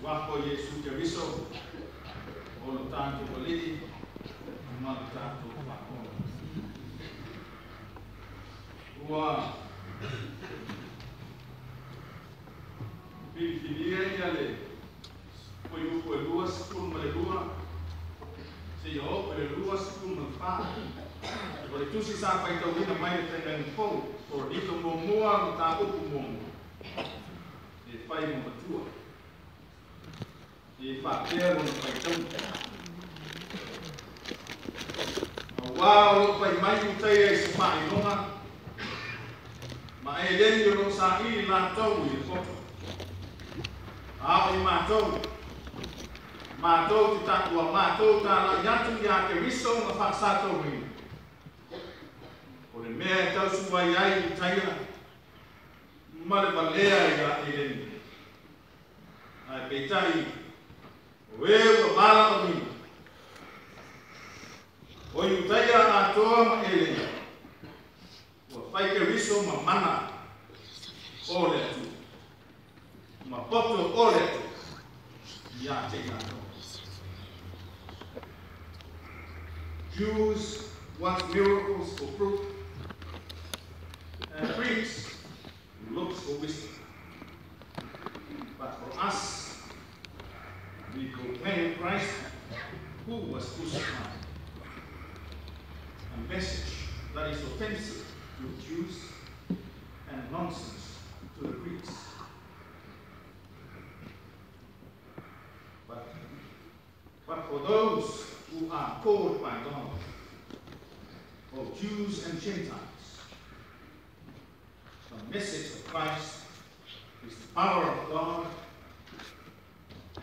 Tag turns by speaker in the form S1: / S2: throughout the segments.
S1: Wako Yesu Keriso, o tanto politi, ma tanto pakon. Ua Pifilia yale, foi o duas por melua, se eu por duas por melfa. Por itu si sampai tahu ni mai tendang pau, por itu semua tak umum. Di pai membetua, di fakir pai tahu. Wow, pai mai utai semai nonga. Mai den yo sa I la tahu yo kok. Ah, matou kita tua matou ta yatu ya ke riso na faksato ri. Ore mea tau sua iai taia. Mare balea ya elen. Ai petai. Wewe bala mi. O yutaia na toa ma elen. Wa fai ke riso ma mana. Ole tu. Ma poto ole tu. Ya te na. Jews want miracles for proof, and priests look for wisdom. But for us, we proclaim Christ who was crucified, a message that is offensive to the Jews and nonsense to the Greeks. But for those who are called by God, both Jews and Gentiles, the message of Christ is the power of God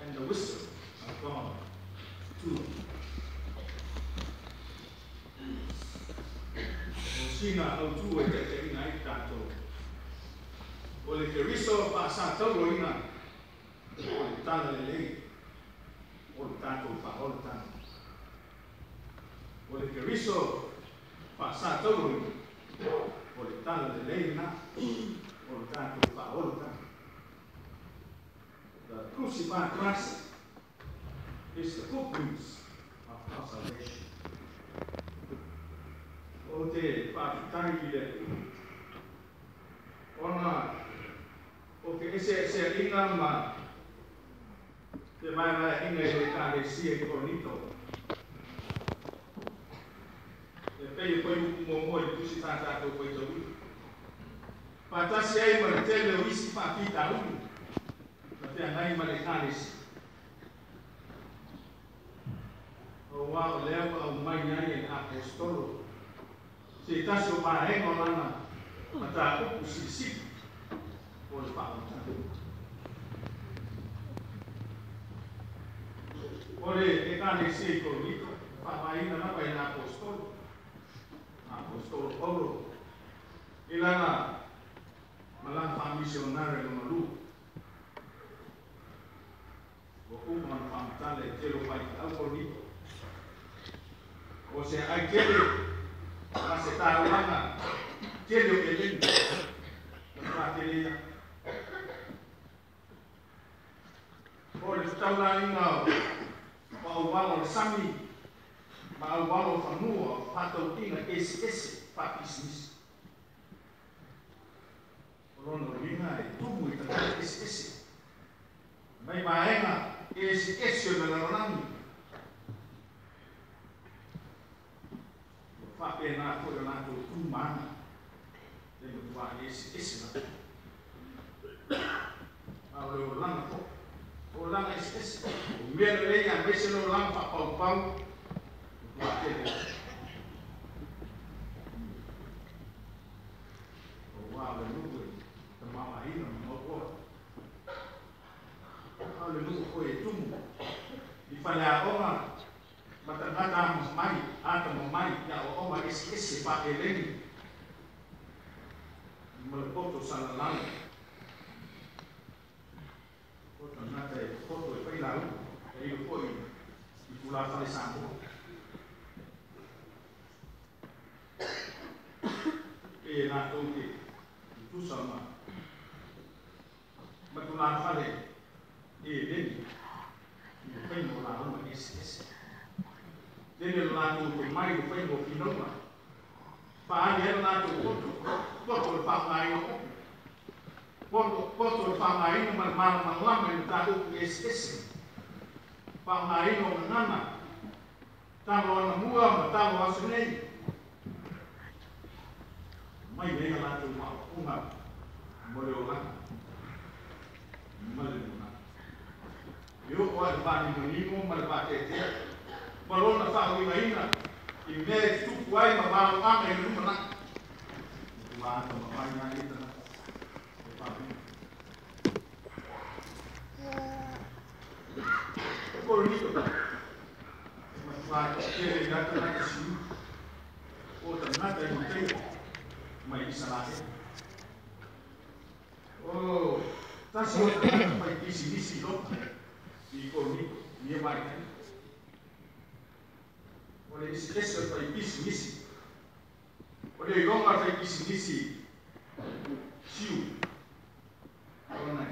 S1: and the wisdom of God too. Sina au tu e te ina I tato. O le ke riso pa sa tau ina. O le tana le lei. O le tato pa o le tana. O le ke riso pa sa tau ina. O le tana le lei na. O le tato pa o le tana. The crucified Christ is the good news of our salvation. O te whakitari ki le ona o ke ese inga ma te mai inga e ka le sia ki konito e pei koe mo i tusi tata to koe tau patasi ai ma te le wisi whakita unu ma te angai ma le ka le si o wao leo au mai nai e apostolo se taso para e ngolana ata upu sisi o le pauta ore e kane se korito pa mai na pa ina apostolo Paulo ilana malang pa misionare no malu o uma pantale telo pa au korito o se ai tele Mas tahu mana? Dia elin, tempat dia. Oleh tahu lagi ngau, bau bau sami, bau bau fanua, patau tina esse pak bisnis. Orang orang itu mui tentang esse. Mai maenga esse orang. Pape na ko na ko kumana de tua esse na ao lang ko o lang esse o mer le ya esse no lang pa pau tua te o wa le lu te mama ina no ko ale lu ko e tum di fala oma mata mai ata mai ya o ma esse pa eleni melepoto salalang o nata e foto e pai lau e io poi I pula fare sambo e na toke tu sama ma tu la fare e eleni Lele lato ke mai ko pai ko kinoma. Pa ani lato ko pa mai ko. Ko pa mai no mal lama ni ta ko es. Pa mai no ngana. Ta lo na mua ma ta lo asnei. Mai ne lato ma uma. Mo le ola. Mal na. Yo ko ba ni mo mal ba te. Balona fa wi maina I me tu kuai ma ba ma me lu mana ma to ma mai ni ta ko ni to ma fa ke ga ta na si o ta na ta ni te ma I sala o ta so ta pa I si lo I ko ni mai Oleh esse foi pismisi. Oleh gonga foi pismisi. Siu. Oleh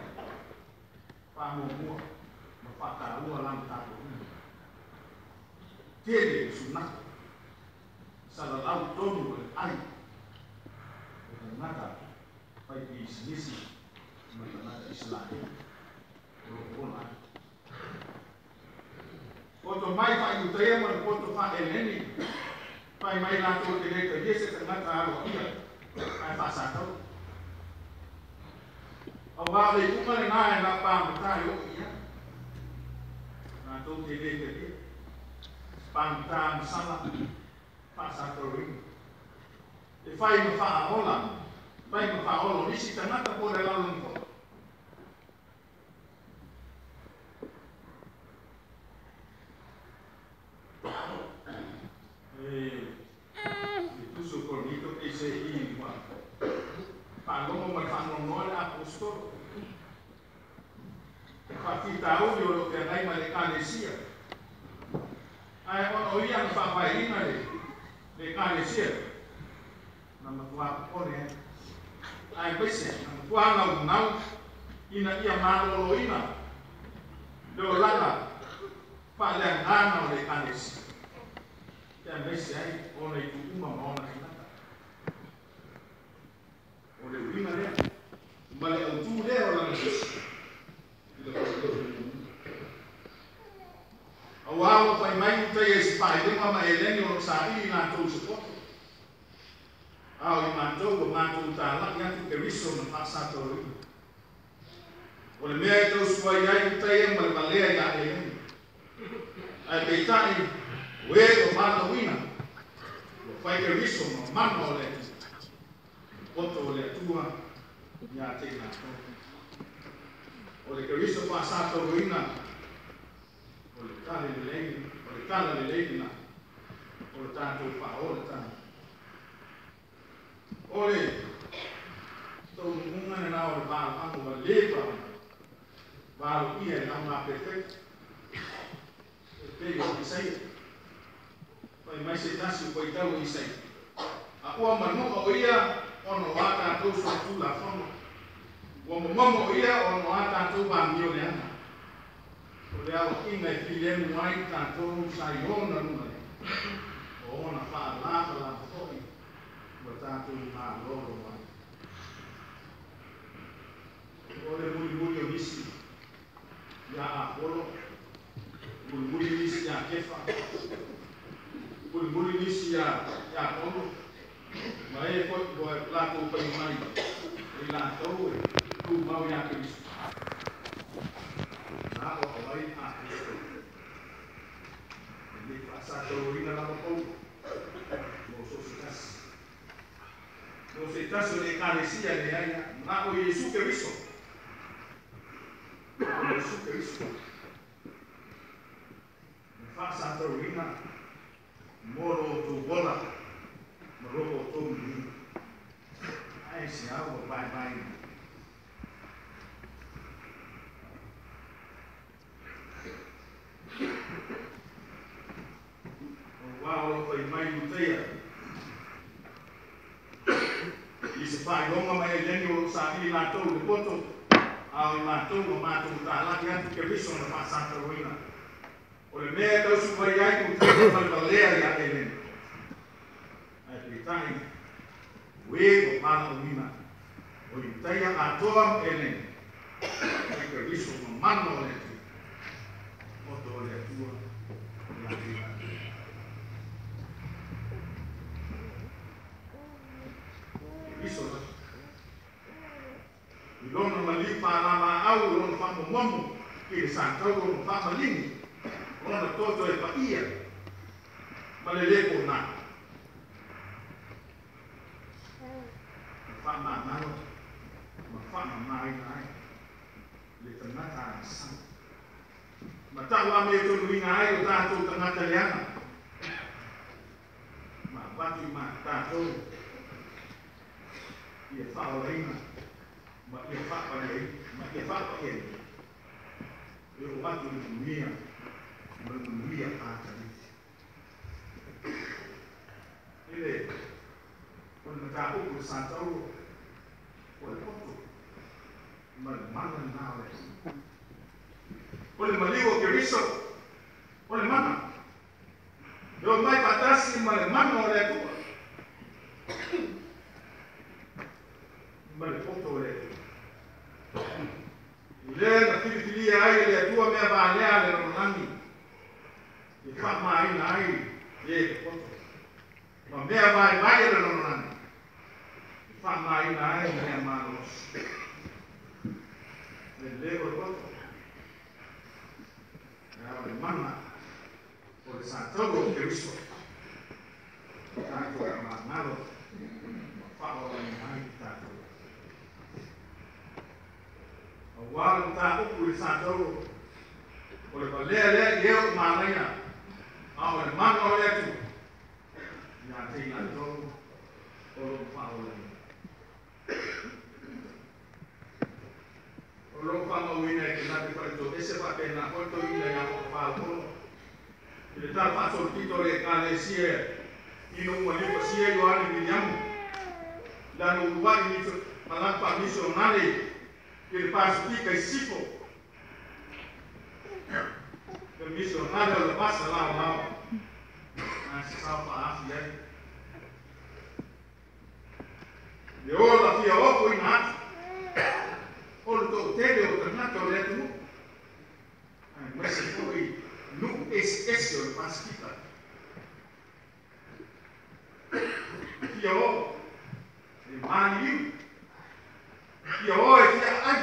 S1: pamu mua, mapaka mua lam tapo. Tiada sunnah. Salah lau tonu ai. Nada foi pismisi. Mana Islam. Orang Koto mai fa utaya mo koto fa eleni. Pai mai la to te le te se tanga ta ro ia. Ai fa sa to. Awa le kuma le na na pa ta yo ia. Na to te le te. Pam ta sala. Fa sa to ri. E fai ma fa ola. Fai ma fa ola ni si tanga ta po le la lo. Itu syukur itu PCI Panggung memerfano nol apostol Pati tahu di orang yang mereka Malaysia orang yang sampai ini mereka Malaysia nama tua orang ai bisa nama tua nau ina ia malu ina do lala paling ana mereka Malaysia yang biasa oleh itu mau nak kita, oleh ini mana, balik itu dia orang Malaysia. Awal apa yang kita espai dengan mana eleni orang sari nanti support. Awal mantu talak yang tu kerisau nampak satu ini. Oleh mereka itu supaya kita yang berbalik yang eleni. Kita ini Wego mana wina, fai que riso no mano le, otro le tua ya te na, ole que riso pasa to wina, ole kala le na, ole tanto pa ole tanto, ole to munga na ole ba anu ba leva, ba ia na uma perfeito, pego isso Mai se tasi ko itau isai. Aku amanu o ia ono ata tu so la fono. Wo momo ia ono ata tu ba mio le ana. O le au ina filem mai tanto sai ona numa. O ona fa la foi. Bo tanto ma loro mai. O le muri nisi. Ya apolo. Muri nisi ya kefa. Muli nisi ya kono, mai ko lato pai mai, lato tu mau ya kris. Na o mai Cristo. Ni pasa to ina la ko. No se tas de carecía de ella, na o Jesús Cristo. Jesús Cristo. Fa santo ina Moro tu bola, moro tu mi. Ai se algo vai. Wow, foi mais luteia. E se faz longa mais lenho sabe lá todo o ponto. Ao lá todo o mato tá lá que antes que visto na passada ruína. O le mea tau sumai ai ku tau malvalea ia e lene. Ai pitai, ue o mana o mina. O i taia atoa e lene. Ai ka riso o mano o le tu. O to le atua. Ia pina. Riso na. I lona mali pālama au, lona whango momo. Ki le sāntau lona whamalini. Ona toto e paia, ma le leko nā. Ma whamamaro, ma whamamai nai, le tangata a sang. Ma tawa me tonu inga ai o tātou tangata leana. Ma watu ma tātou, ia whaoreina, ma ia whaparei, ma ia whaparei. E o watu le tunia, manuia pātari. Ele, kona ka uku sātau, o le poto, ma le mana nāwe. O le maliwa ke riso, o le mana. Eo mai patasi ma le mana o le atua. Ma le poto o le atua. Ile na filifilia ai le atua mea vālea le ronani. I whamai nai, e poto. Ma mea vai le ronani. I whamai nai, mea manos. Le leo le poto. Ea le mana, o le sātau o ke riso. Tātou e mānaro, ma whaoa nai tātou. A wāle tā upu le sātau, o le palea lea i eo mānaina. A o le mana o le atu. Ia teina tō, o lo whaoa. O lo whamauina e ke nāti whareto ese whapena koto ina ia o whaokono. I le tā whaasol tito le kāne sia, ino ua lipa sia i oane Miriamu. Lano uruai nito malapa misionale, i le pāsitika i sipo. Le misionale o le pasa lao. Nasi sao paafi ai. Le ola fia opo ina atu. O le tō tele o tangata o le atu nu. Ai, mese koi nu esi o le pasikita. Fia o, le mani iu. Fia o e fia ai.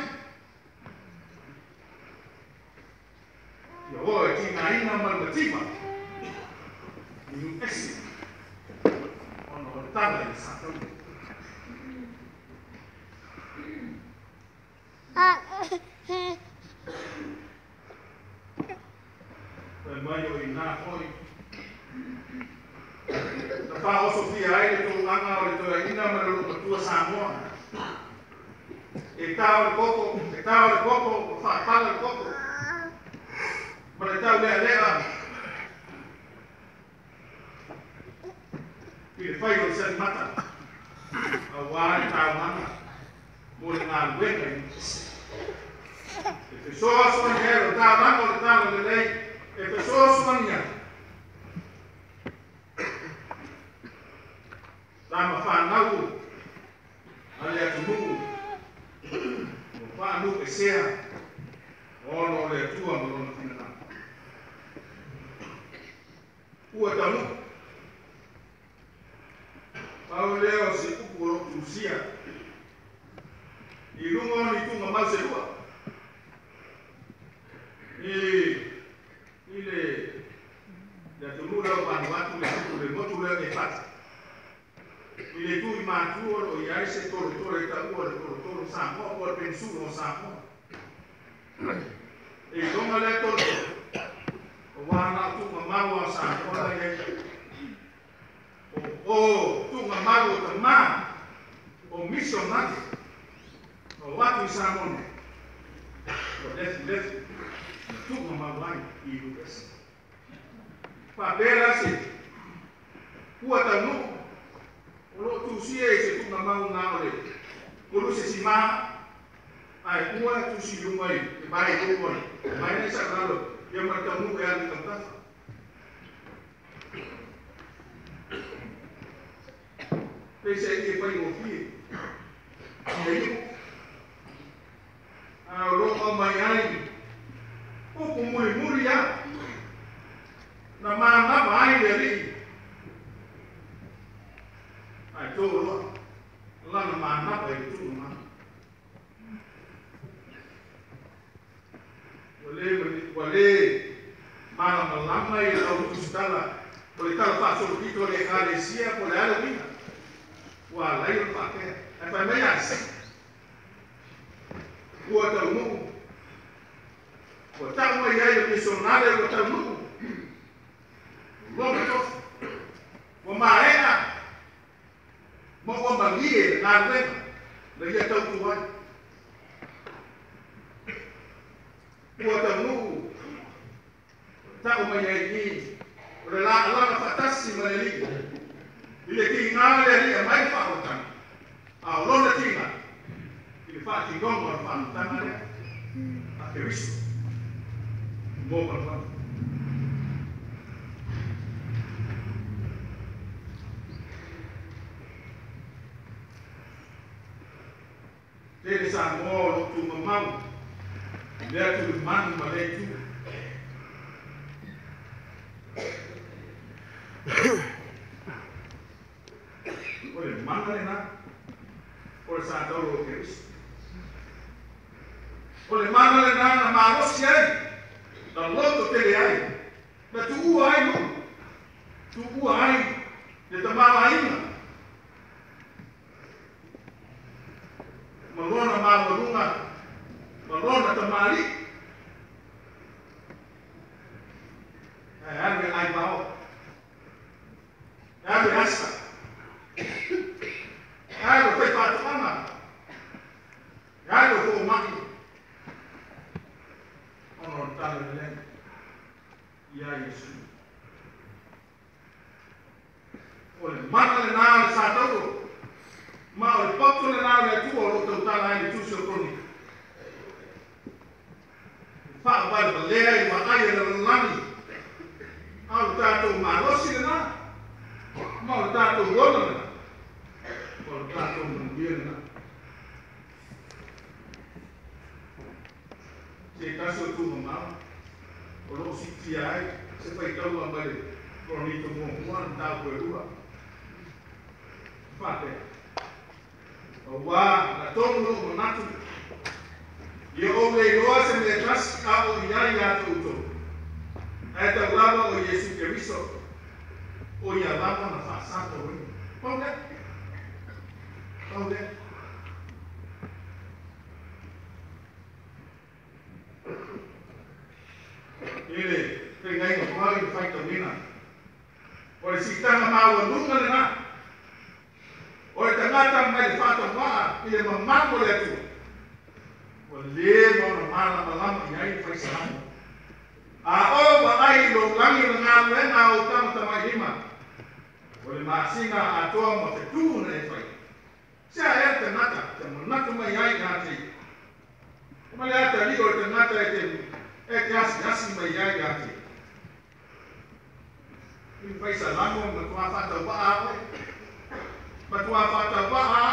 S1: Fia o e tina ina malmatima. Nu esi. Ono o tala i sātau. Pēr mai o i nā hoi. Na whaoso fia ai le tō anga o le tō ina ma le lupatua Samoa. E tāo le koko, o whaapala le koko. Ma le tau lea lea. I le whai o le sari mata. A wāre tāo mana. Mo le ngā luenga i mese. E te soa sumani hero, tāo langa o le tāo le lei. E te soa sumani hero. Tama whanau. Ale atu mungu. O whanu e sea. Ono le atua marona whina. Ua tanu. Pau leo se upu o tusia. I rungo ni tunga mase rua. I le atunura o panuatu le tuku le motu le me pata. I le tui mātua o i aise toro e ta ua le toro Samoa o le pensuro o Samoa. E tonga le toro. O wana tunga maru o Samoa la iei. O tunga maru o ta maa. O misionari. O watu i Samone. O lefi. Tunga maru ai i Lukasi. Papera se. Ua tanu. O lo tu sia e se tunga mau ngā ole. O lu se si maa. ai ua tu si lumai e mai ko ko mai nei sa ralo ia ma ta mu ya ni ta pese e pai o fi e a ro mai ai o ko muri ya na ma mai le ri ai to ro la na ma na pai tu ma wale mana malama i au tustala o le tala fa so kito le kalesia po le ala wina wa lai o fa ke e fa mai asi o ta mu o ta mo ia i missionale o ta mu lo to o maena mo o bangie na wena le ia tau tuai o ta mu ta o mai ai o la fatasi ma le ile ki ngale ali mai fa o tan a lo na tinga ile fa ti gongo fa tan ale a ke riso mo pa fa te sa mo lo tu mamau le tu man ma le tu Oleh mana na? Oleh satu orang Kristus. Oleh mana na manusia dan loto terlihat. Na tu ai no, tu ai de tamar ainda. Malona malunga, malona tamari. Ada ai bau. Ada rasa. Ada foi para tomar. Ada foi maki. Ono talo le. Ya Yesu. Oleh mana le na sa todo. Ma o potto le na le tu o to tala ai tu so koni. Fa ba le ai ma ai le lani. Au tato ma rosi le na. Ma tato gona le na. Kalau tato mungkin na. Jika suatu memang, kalau si tiai, sebaik tahu ambal, kalau ni tu muan tahu berdua. Fate. Wah, nato lu menatu. Dia oleh doa semetas kau ini ya tu. Eta lama o Yesu Kristo. O ya lama na fasa to. Pode? Pode. Ele pegai no qual e faz domina. Ora se está na mal nunca na. Ora tangata mai fato ma ele mamma le tu. Ole no mala malama ia faz sana. A o ba ai lo langi na na o tama tama hima. Ole masina a to ma te tu na e fai. Se a te nata, te nata mai ai ngati. Ma le ata li o te nata e te asi mai ai ngati. Ni fai sa lango ma tua fata ba a. Ma tua fata ba a.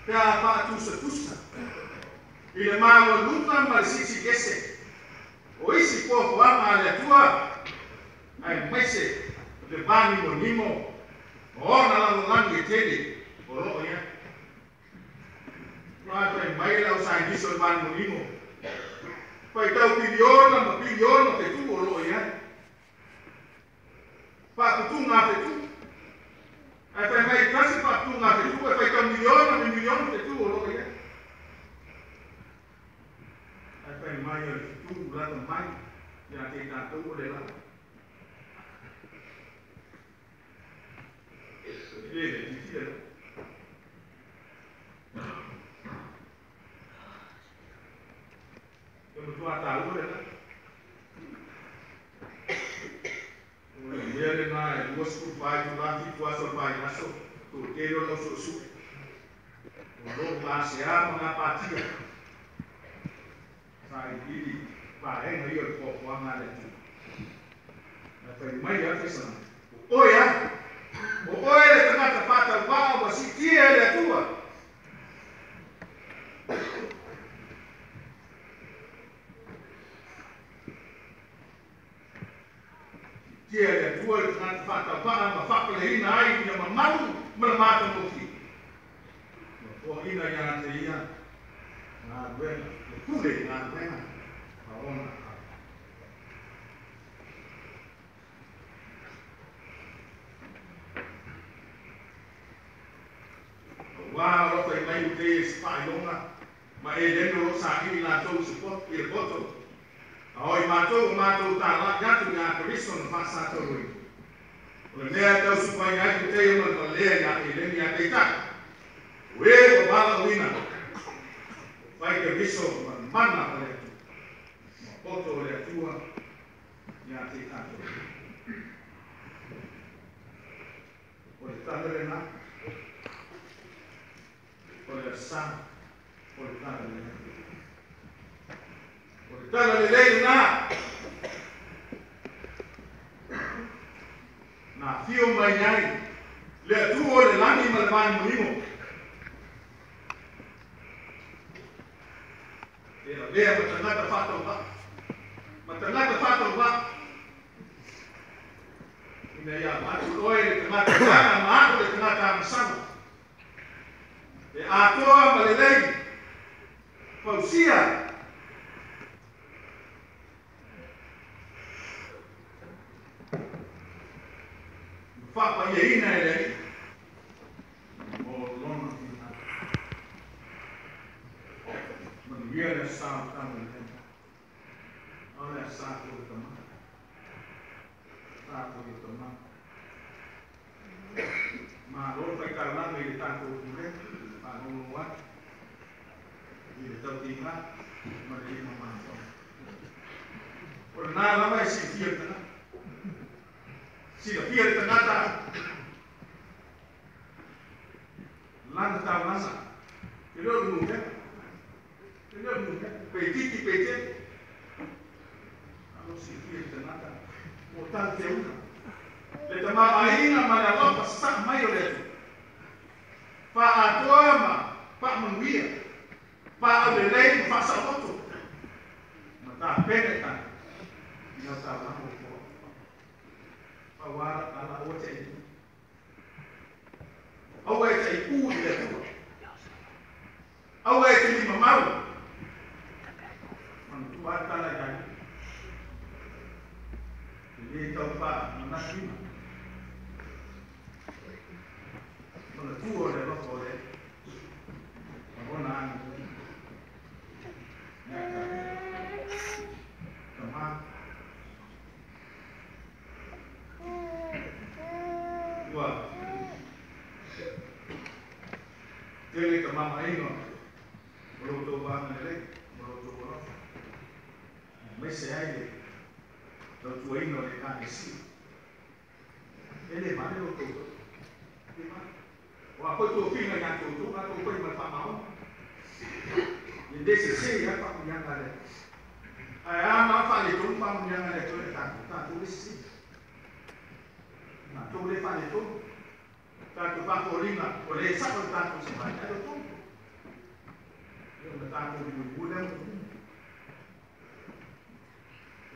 S1: Te a fa tu se tusa. Ile mawa lupa marisisi gese. O isi po wama ale tua. Ai mese le bani mo nimo. O na la langi tele. O lo ya. Ma pe mai la usa diso bani mo nimo. Pai tau piliona ma piliona te tu o lo ya. Pa tu na te tu. Ai pe mai kasi pa tu na te tu. Ai pai tau miliona te tu o lo ya. Ai mai tu la mai ya te ta tu le la ele tira eu tu ata u le la o ele na duas por pai tu lá que tu aso pai aso tu quero no so su Lo baseado na patia. Sai ini vai no yo ko ko ngale tu. Na foi mai ya fesa. Oia. O oia le tanga pata ba wa si tie le tua. Tie le tua le tanga pata ba ma fa le ina ai ni ma mau ma mata mo ki. O ina ya te ia. Na buena. Kule na buena. Aona. Wa ro pe mai te spai longa. Ma e dentro sa ki na to support il voto. Oi mato ta la ya tu ya Cristo no passa to lui. O ne ta su pa ya ki te mo to le ya e le ya te ta. We o bala wina. Vai que Cristo mana pa le. Mo poto le tua ya te ta to. O le ta le na. O le sa. O le ta le. Tala le lei na fio mai nai le tu o le lani ma le mani muimo le matangata fato ba ina ya matu oi le tangata kana ma le tangata masama e atoa ma le lei pausia Papa ye ina ele o lona ina man viene sa tamane ora sa ko tama ma lo fai carla mi tanto pure ma non wa il tautina ma le mamma ora na vai si fieta si la fiel tangata lan ta masa kilo nunga petiti alo si fiel tangata motal te una le tama aina ma la ropa sa mai ole pa atoa pa manguia pa le lei fa sa foto mata peneta ina ta la awara ala wote awe te ku le tu awe te ni mamau man tu ata la ya ni to pa na ni man tu o le ko le abona ya kama Wah, jadi ke mama ini, belum coba ngelak, belum coba. Mesej aja, kalau tua ini oleh kan isi, ini mana lo tu? Wah, kau tu film yang tu, atau kau yang tak mau? Ini sesi ya pak yang ada. Ayah apa itu pak yang ada tu tak tulis sih. Nah, tu boleh faz itu, tak tu pakolina, boleh satu tak tu sebanyak ada tu. Yang bertahan di bulan tu,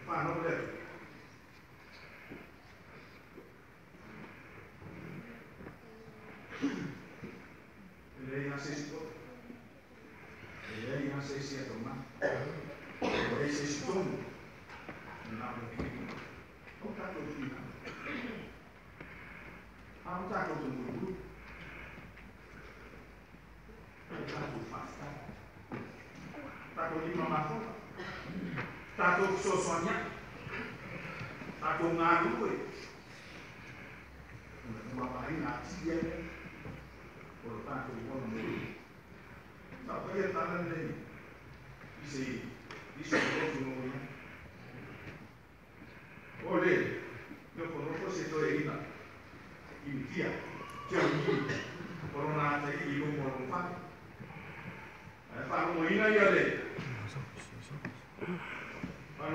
S1: apa boleh? Ele nasce itu, ele nasce itu mana? Ele nasce itu, nama ini, oh tak tu ini. Aku tak tahu dulu. Tak tahu pasta. Tak tahu lima masuk. Tak tahu sosonya. Tak tahu ngadu. Bapak ini ngaji dia. Kalau tak tahu orang ini. Tak payah tangan ini. Bisa semuanya. Oleh, yo conozco si estoy ahí. India, Germany, Corona, Ibu Morumpa,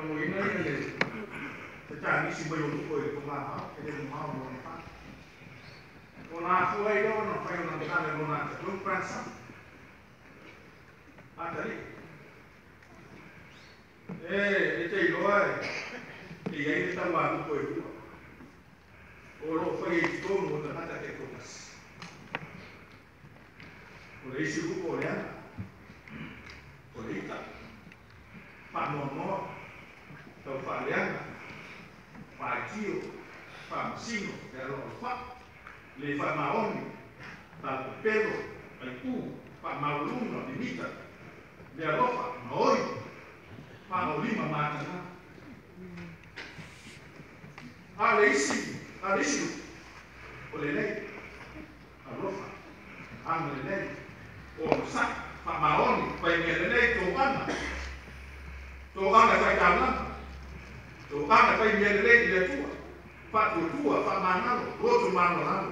S1: no ina le ta ni si mai o ko e ko ma e le ma o no pa o na fu ai do no fa una tale no na tu pranza atali e te lo ai e ai ta ma ko e o lo fa e ko mo ta ta ke ko mas o le si ko le ana o le ta pa no tau whareanga, whaetio, whamasino, te aloha wha, le whamaoni, tātu pero, pai pū, whamaulunga, limita, le aloha, maoi, whamaulima mātana. A le isi, o le nei, aloha, anga le nei, o sa, whamaoni, pai mea le nei, tō ana, tō ana whai tālanga, tō ana whai mea le nei le tua, whatu tua, whamanalo, roto manolalo.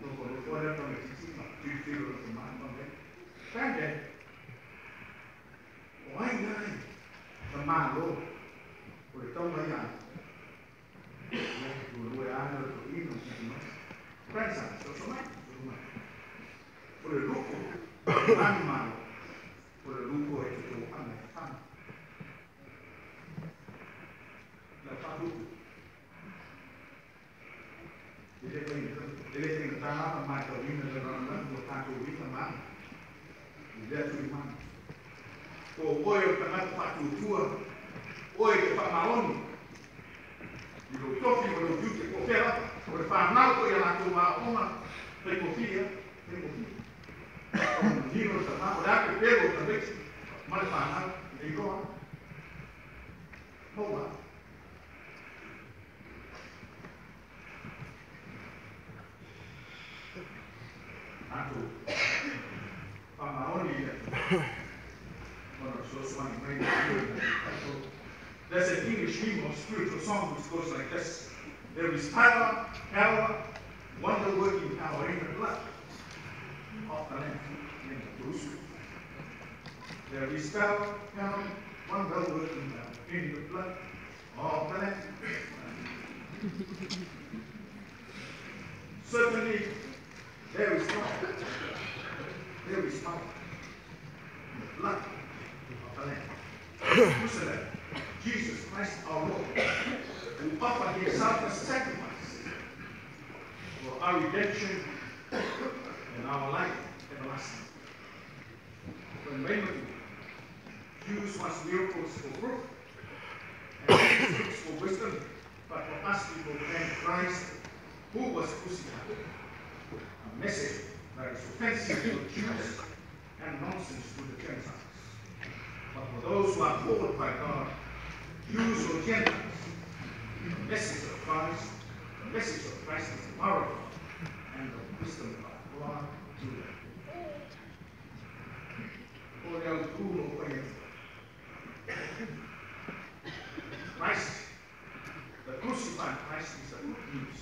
S1: Nō kono kōrea pa me titima, tūtiro roto manolalo. Tēnge, o ai ngai, ka mālo, o le tau mai ana. O lue ana roto ino, titima. Prensa, so mai, o le luko, mani malo, o le luko e te tō ana e tana. La whaluku. Ele tem tāna mai tau ina le rana, o tātou wika mana. I lea tui mana. O oe o tangata whatutua, oe te whamaoni. I lo tofi o lo jute ko whera, o le whanau ko i alatou wa oma, pei ko whia, pei ko whia. Nino sa mako dake pero ta vexi male whanau, e koa. Hoa. Ato, whamaoni ia. There's an English hymn or spiritual song which goes like this. There is power, wonder-working power in the blood of the Lamb. There is power, wonder-working power in the blood of the Lamb. Certainly, there is power. There is power in the blood of the Lamb. Who said that? Jesus Christ our Lord, who offered himself as a sacrifice for our redemption and our life everlasting. When many Jews want miracles for proof and speaks for wisdom, but for us we proclaim Christ who was crucified, a message that is offensive to the Jews and nonsense to the Gentiles. But for those who are called by God, Jews or Gentiles, the message of Christ is the power of God and the wisdom of God to them. Christ, the crucified Christ is the good news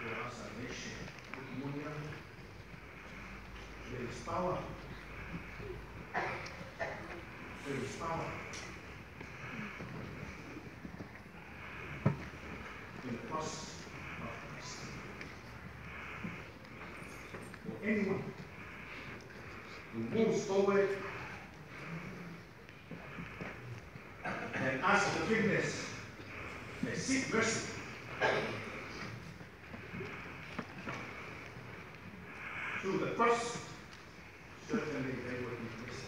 S1: for our salvation. There is power. There is power in the cross of Christ. For anyone who moves forward and asks forgiveness and seek mercy, through the cross, certainly they will be blessed.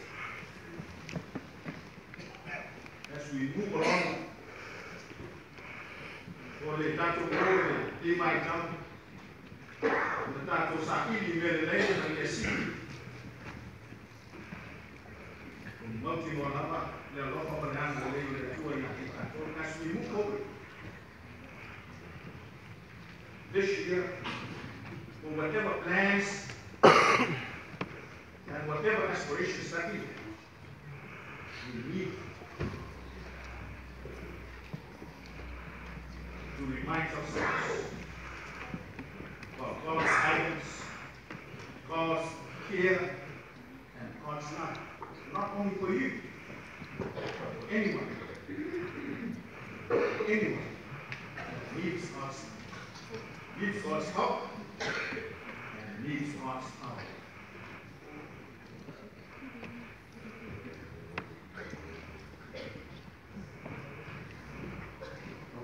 S1: As we move along, ole tato ore di mai tau, ole tato sa ili vele lei na yesi. Multi mo lava, le alofa banana lei le tua i tato. As we move forward, this year, for whatever plans and whatever aspirations that we need to remind ourselves of God's guidance, God's care, and God's love. not only for you, for anyone. Anyone needs God's help, and needs God's power.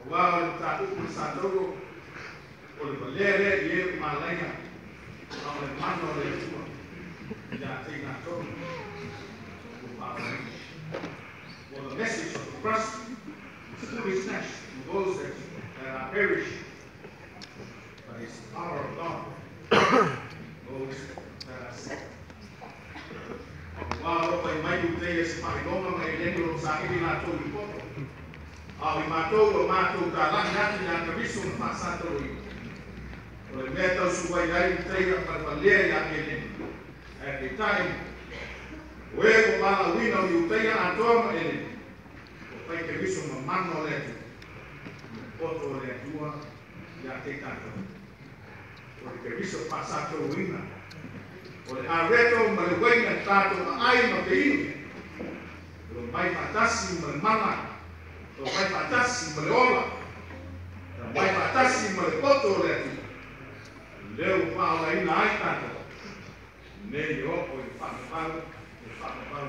S1: Wow, tahu pesantoro, oleh belere ye malaya, oleh mana oleh semua, tidak tinggal tu. Well, the message of the cross is foolishness to those that are perishing, but it's the power of God those that are saved. Wow, apa yang mai utai sepakai goma mai denglo sakit di lato di foto. Awi matou talang nanti yang kerisung masa terus. Oleh metal supaya dari utai yang berbalia yang ini. At the time, we mala wina di utai yang atom ini. Utai kerisung memano letu. Foto oleh dua yang tekan. Oleh kerisung masa terus wina. Oleh areto melewengan tato ai makeini. Oleh mai matasi memana. O vai patasi maleola, vai patasi malepoto letu. Leu pau aí na aitata. Nele opo e whakapau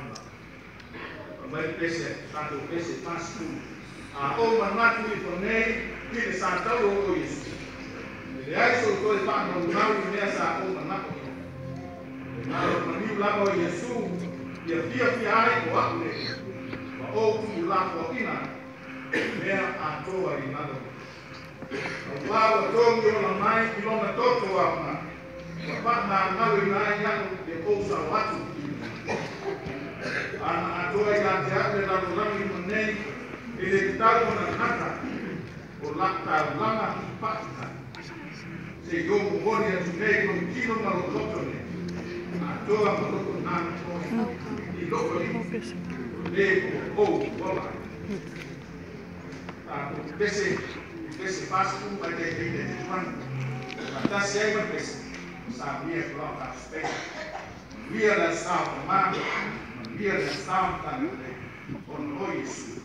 S1: na. Vai pese, tato pese pasku. A o manatu i ponei, kire sa tau o Yesu. Ele ai so toi whakapau nau i mea sa o manatu. Nau maniu lama o Yesu, ia fia ai ko aku le. Ma o tu lako ina. Mea atoa i nado. Wao tongi o na mai kilona toto wapna. Wapna ngau i nai yako de ousa watu. Ana atoa i ate ate lalo langi manei. Ele kitalo na nata. O lakta langa ki pakita. Se yomu hori atu nei kon kino maro toto ne. Atoa maloko nana toi. I loko li. Lego o wala. Esse passo vai ter que ir de quando está sempre sabia que lá está espera via da salva mano via da salva com nós